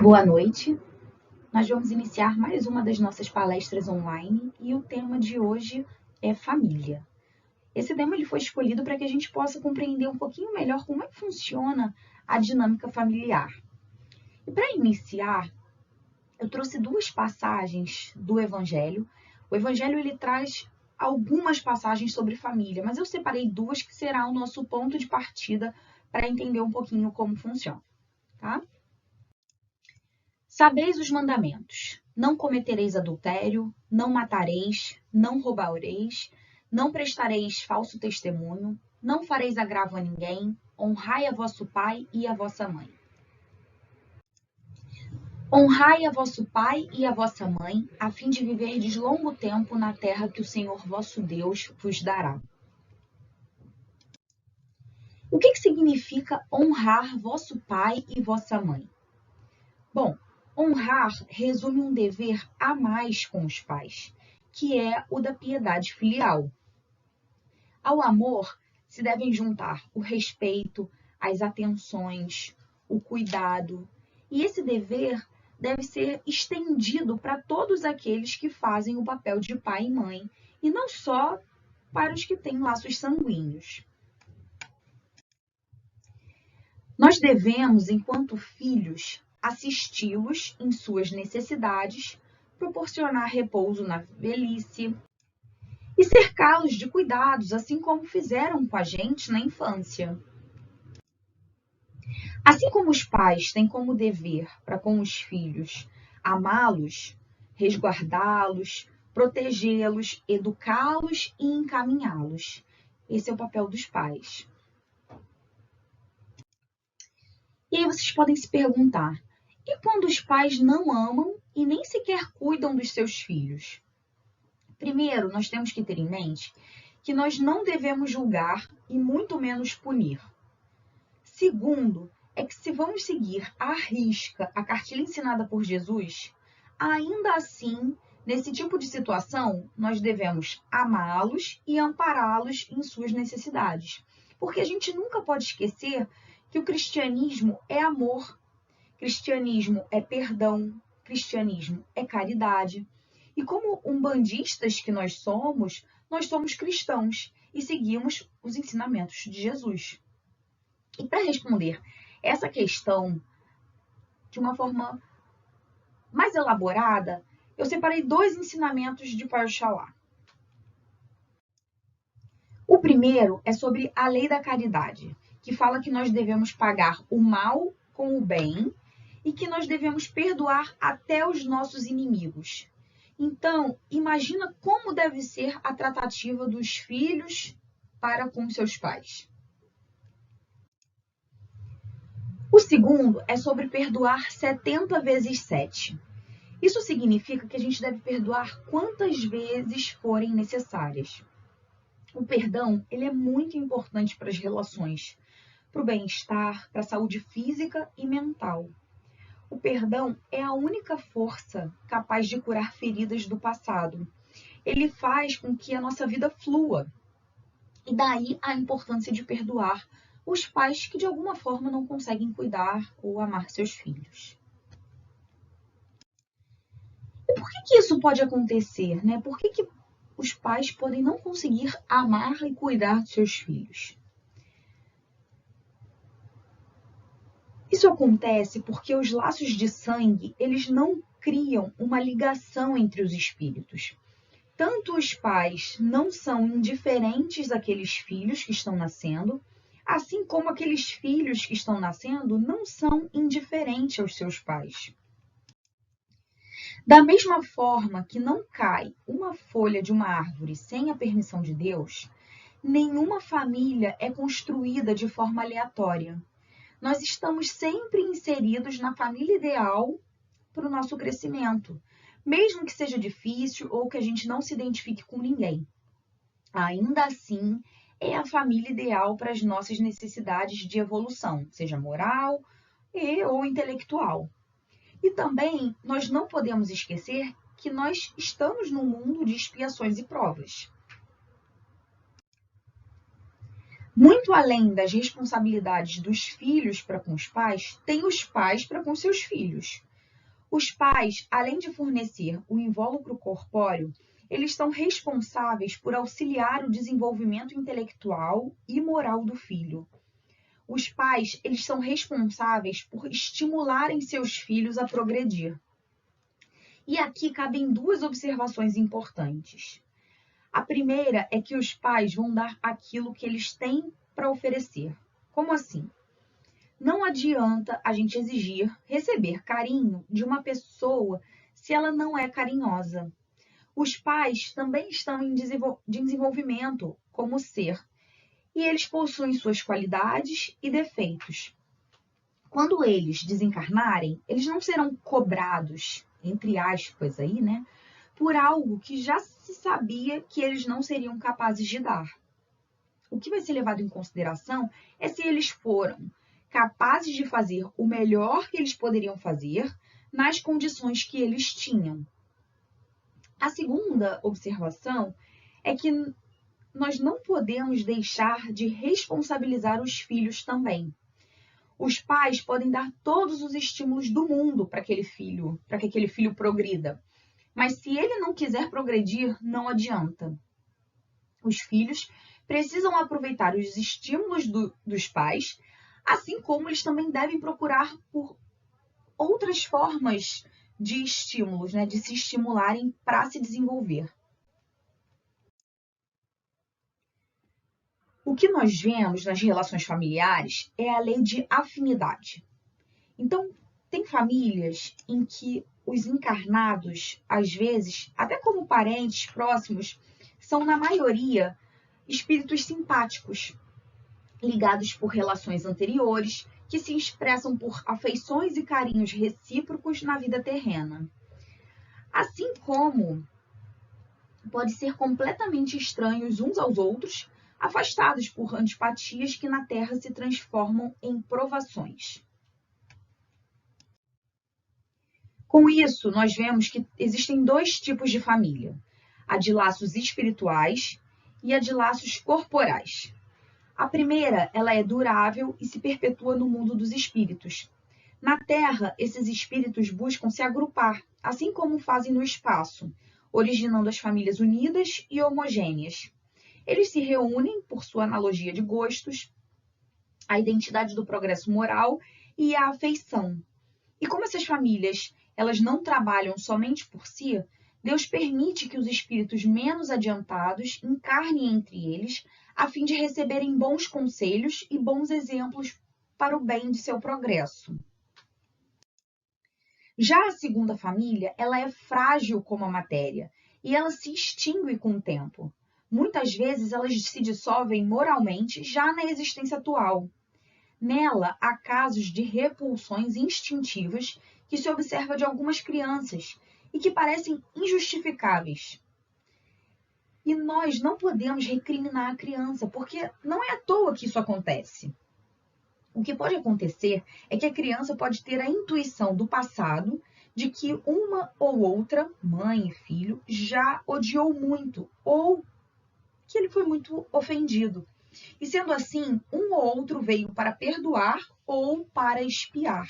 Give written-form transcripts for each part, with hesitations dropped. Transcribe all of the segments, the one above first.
Boa noite. Nós vamos iniciar mais uma das nossas palestras online e o tema de hoje é família. Esse tema ele foi escolhido para que a gente possa compreender um pouquinho melhor como é que funciona a dinâmica familiar. E para iniciar, eu trouxe duas passagens do Evangelho. O Evangelho ele traz algumas passagens sobre família, mas eu separei duas que será o nosso ponto de partida para entender um pouquinho como funciona, tá? Sabeis os mandamentos: não cometereis adultério, não matareis, não roubareis, não prestareis falso testemunho, não fareis agravo a ninguém, honrai a vosso pai e a vossa mãe. Honrai a vosso pai e a vossa mãe, a fim de viverdes longo tempo na terra que o Senhor vosso Deus vos dará. O que significa honrar vosso pai e vossa mãe? Bom, honrar resume um dever a mais com os pais, que é o da piedade filial. Ao amor se devem juntar o respeito, as atenções, o cuidado, e esse dever deve ser estendido para todos aqueles que fazem o papel de pai e mãe, e não só para os que têm laços sanguíneos. Nós devemos, enquanto filhos, assisti-los em suas necessidades, proporcionar repouso na velhice e cercá-los de cuidados, assim como fizeram com a gente na infância. Assim como os pais têm como dever para com os filhos amá-los, resguardá-los, protegê-los, educá-los e encaminhá-los. Esse é o papel dos pais. E aí vocês podem se perguntar: e quando os pais não amam e nem sequer cuidam dos seus filhos? Primeiro, nós temos que ter em mente que nós não devemos julgar e muito menos punir. Segundo, é que se vamos seguir à risca a cartilha ensinada por Jesus, ainda assim, nesse tipo de situação, nós devemos amá-los e ampará-los em suas necessidades. Porque a gente nunca pode esquecer que o cristianismo é amor, cristianismo é perdão, cristianismo é caridade. E como umbandistas que nós somos cristãos e seguimos os ensinamentos de Jesus. E para responder essa questão de uma forma mais elaborada, eu separei dois ensinamentos de Pai Oxalá. O primeiro é sobre a lei da caridade, que fala que nós devemos pagar o mal com o bem e que nós devemos perdoar até os nossos inimigos. Então, imagina como deve ser a tratativa dos filhos para com seus pais. O segundo é sobre perdoar 70 vezes 7. Isso significa que a gente deve perdoar quantas vezes forem necessárias. O perdão ele é muito importante para as relações, para o bem-estar, para a saúde física e mental. O perdão é a única força capaz de curar feridas do passado. Ele faz com que a nossa vida flua. E daí a importância de perdoar os pais que de alguma forma não conseguem cuidar ou amar seus filhos. E por que isso pode acontecer, né? Por que os pais podem não conseguir amar e cuidar dos seus filhos? Isso acontece porque os laços de sangue, eles não criam uma ligação entre os espíritos. Tanto os pais não são indiferentes àqueles filhos que estão nascendo, assim como aqueles filhos que estão nascendo não são indiferentes aos seus pais. Da mesma forma que não cai uma folha de uma árvore sem a permissão de Deus, nenhuma família é construída de forma aleatória. Nós estamos sempre inseridos na família ideal para o nosso crescimento, mesmo que seja difícil ou que a gente não se identifique com ninguém. Ainda assim, é a família ideal para as nossas necessidades de evolução, seja moral ou intelectual. E também nós não podemos esquecer que nós estamos num mundo de expiações e provas. Muito além das responsabilidades dos filhos para com os pais, tem os pais para com seus filhos. Os pais, além de fornecer o invólucro corpóreo, eles são responsáveis por auxiliar o desenvolvimento intelectual e moral do filho. Os pais, eles são responsáveis por estimularem seus filhos a progredir. E aqui cabem duas observações importantes. A primeira é que os pais vão dar aquilo que eles têm para oferecer. Como assim? Não adianta a gente exigir receber carinho de uma pessoa se ela não é carinhosa. Os pais também estão em desenvolvimento como ser, e eles possuem suas qualidades e defeitos. Quando eles desencarnarem, eles não serão cobrados, entre aspas aí, né, por algo que já se sabia que eles não seriam capazes de dar. O que vai ser levado em consideração é se eles foram capazes de fazer o melhor que eles poderiam fazer nas condições que eles tinham. A segunda observação é que nós não podemos deixar de responsabilizar os filhos também. Os pais podem dar todos os estímulos do mundo para que aquele filho progrida. Mas se ele não quiser progredir, não adianta. Os filhos precisam aproveitar os estímulos dos pais, assim como eles também devem procurar por outras formas de estímulos, né, de se estimularem para se desenvolver. O que nós vemos nas relações familiares é a lei de afinidade. Então, tem famílias em que os encarnados, às vezes, até como parentes próximos, são, na maioria, espíritos simpáticos, ligados por relações anteriores, que se expressam por afeições e carinhos recíprocos na vida terrena. Assim como pode ser completamente estranhos uns aos outros, afastados por antipatias que na Terra se transformam em provações. Com isso, nós vemos que existem dois tipos de família: a de laços espirituais e a de laços corporais. A primeira, ela é durável e se perpetua no mundo dos espíritos. Na Terra, esses espíritos buscam se agrupar, assim como fazem no espaço, originando as famílias unidas e homogêneas. Eles se reúnem por sua analogia de gostos, a identidade do progresso moral e a afeição. E como essas famílias elas não trabalham somente por si, Deus permite que os espíritos menos adiantados encarnem entre eles, a fim de receberem bons conselhos e bons exemplos para o bem de seu progresso. Já a segunda família, ela é frágil como a matéria e ela se extingue com o tempo. Muitas vezes elas se dissolvem moralmente já na existência atual. Nela, há casos de repulsões instintivas que se observa de algumas crianças e que parecem injustificáveis. E nós não podemos recriminar a criança, porque não é à toa que isso acontece. O que pode acontecer é que a criança pode ter a intuição do passado de que uma ou outra, mãe e filho, já odiou muito ou que ele foi muito ofendido. E sendo assim, um ou outro veio para perdoar ou para expiar.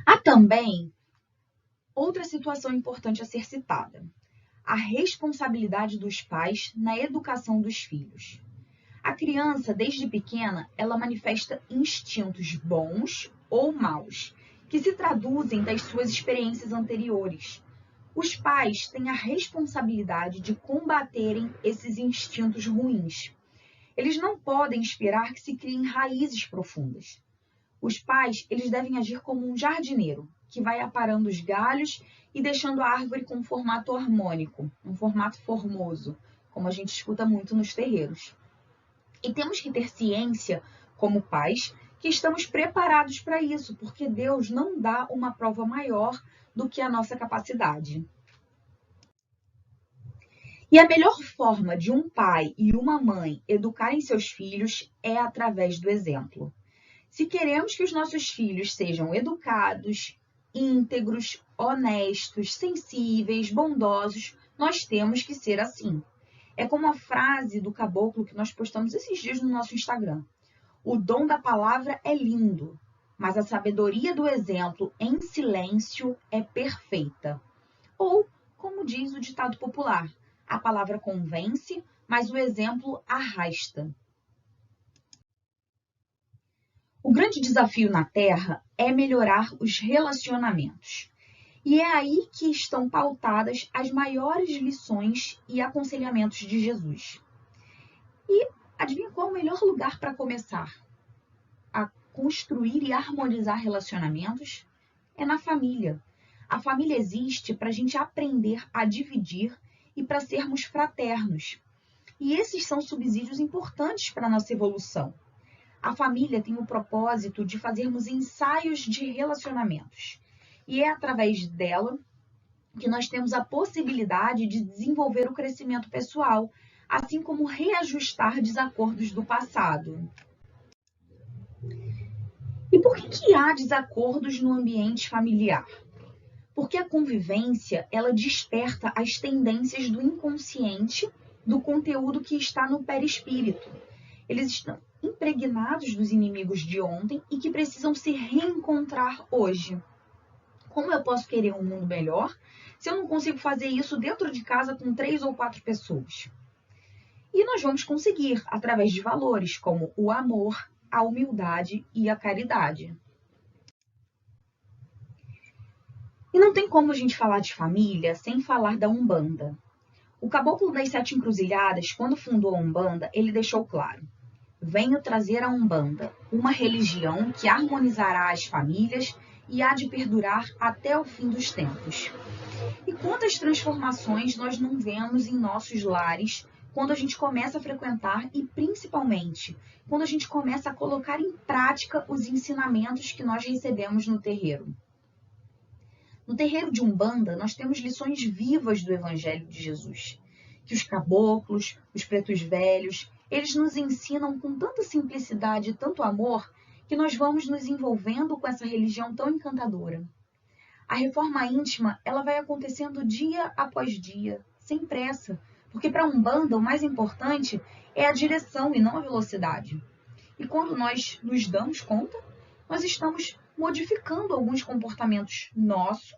Há também outra situação importante a ser citada: a responsabilidade dos pais na educação dos filhos. A criança, desde pequena, ela manifesta instintos bons ou maus, que se traduzem das suas experiências anteriores. Os pais têm a responsabilidade de combaterem esses instintos ruins. Eles não podem esperar que se criem raízes profundas. Os pais, eles devem agir como um jardineiro, que vai aparando os galhos e deixando a árvore com um formato harmônico, um formato formoso, como a gente escuta muito nos terreiros. E temos que ter ciência, como pais, que estamos preparados para isso, porque Deus não dá uma prova maior do que a nossa capacidade. E a melhor forma de um pai e uma mãe educarem seus filhos é através do exemplo. Se queremos que os nossos filhos sejam educados, íntegros, honestos, sensíveis, bondosos, nós temos que ser assim. É como a frase do caboclo que nós postamos esses dias no nosso Instagram: o dom da palavra é lindo, mas a sabedoria do exemplo em silêncio é perfeita. Ou, como diz o ditado popular, a palavra convence, mas o exemplo arrasta. O grande desafio na Terra é melhorar os relacionamentos. E é aí que estão pautadas as maiores lições e aconselhamentos de Jesus. E adivinha qual é o melhor lugar para começar a construir e harmonizar relacionamentos? É na família. A família existe para a gente aprender a dividir e para sermos fraternos. E esses são subsídios importantes para a nossa evolução. A família tem o propósito de fazermos ensaios de relacionamentos. E é através dela que nós temos a possibilidade de desenvolver o crescimento pessoal, assim como reajustar desacordos do passado. E por que há desacordos no ambiente familiar? Porque a convivência, ela desperta as tendências do inconsciente, do conteúdo que está no perispírito. Eles estão impregnados dos inimigos de ontem e que precisam se reencontrar hoje. Como eu posso querer um mundo melhor se eu não consigo fazer isso dentro de casa com 3 ou 4 pessoas? E nós vamos conseguir através de valores como o amor, a humildade e a caridade. E não tem como a gente falar de família sem falar da Umbanda. O Caboclo das Sete Encruzilhadas, quando fundou a Umbanda, ele deixou claro: venho trazer a Umbanda, uma religião que harmonizará as famílias e há de perdurar até o fim dos tempos. E quantas transformações nós não vemos em nossos lares quando a gente começa a frequentar e, principalmente, quando a gente começa a colocar em prática os ensinamentos que nós recebemos no terreiro. No terreiro de Umbanda, nós temos lições vivas do Evangelho de Jesus, que os caboclos, os pretos velhos, eles nos ensinam com tanta simplicidade e tanto amor que nós vamos nos envolvendo com essa religião tão encantadora. A reforma íntima, ela vai acontecendo dia após dia, sem pressa, porque para a Umbanda o mais importante é a direção e não a velocidade. E quando nós nos damos conta, nós estamos modificando alguns comportamentos nossos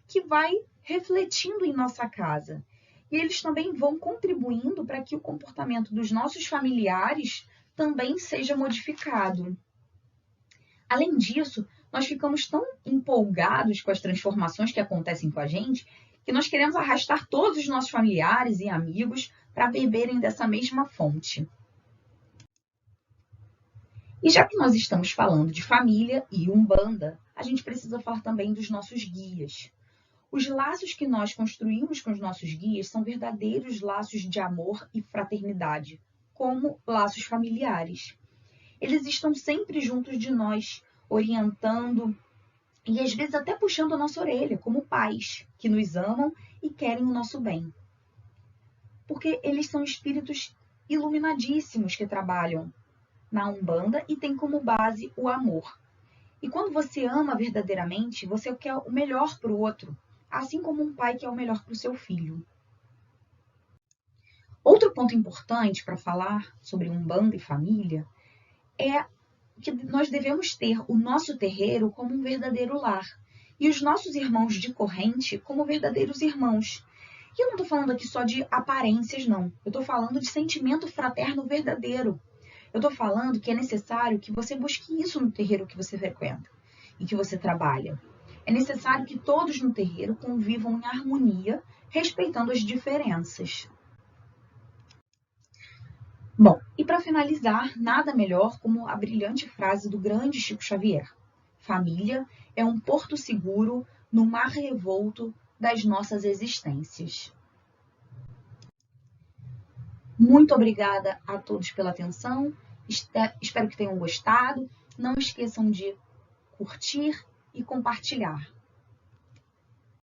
que vai refletindo em nossa casa. E eles também vão contribuindo para que o comportamento dos nossos familiares também seja modificado. Além disso, nós ficamos tão empolgados com as transformações que acontecem com a gente, que nós queremos arrastar todos os nossos familiares e amigos para beberem dessa mesma fonte. E já que nós estamos falando de família e Umbanda, a gente precisa falar também dos nossos guias. Os laços que nós construímos com os nossos guias são verdadeiros laços de amor e fraternidade, como laços familiares. Eles estão sempre juntos de nós, orientando e às vezes até puxando a nossa orelha, como pais que nos amam e querem o nosso bem. Porque eles são espíritos iluminadíssimos que trabalham na Umbanda e tem como base o amor. E quando você ama verdadeiramente, você quer o melhor para o outro, assim como um pai quer o melhor para o seu filho. Outro ponto importante para falar sobre Umbanda e família é que nós devemos ter o nosso terreiro como um verdadeiro lar e os nossos irmãos de corrente como verdadeiros irmãos. E eu não estou falando aqui só de aparências, não. Eu estou falando de sentimento fraterno verdadeiro. Eu estou falando que é necessário que você busque isso no terreiro que você frequenta e que você trabalha. É necessário que todos no terreiro convivam em harmonia, respeitando as diferenças. Bom, e para finalizar, nada melhor como a brilhante frase do grande Chico Xavier: família é um porto seguro no mar revolto das nossas existências. Muito obrigada a todos pela atenção, espero que tenham gostado. Não esqueçam de curtir e compartilhar.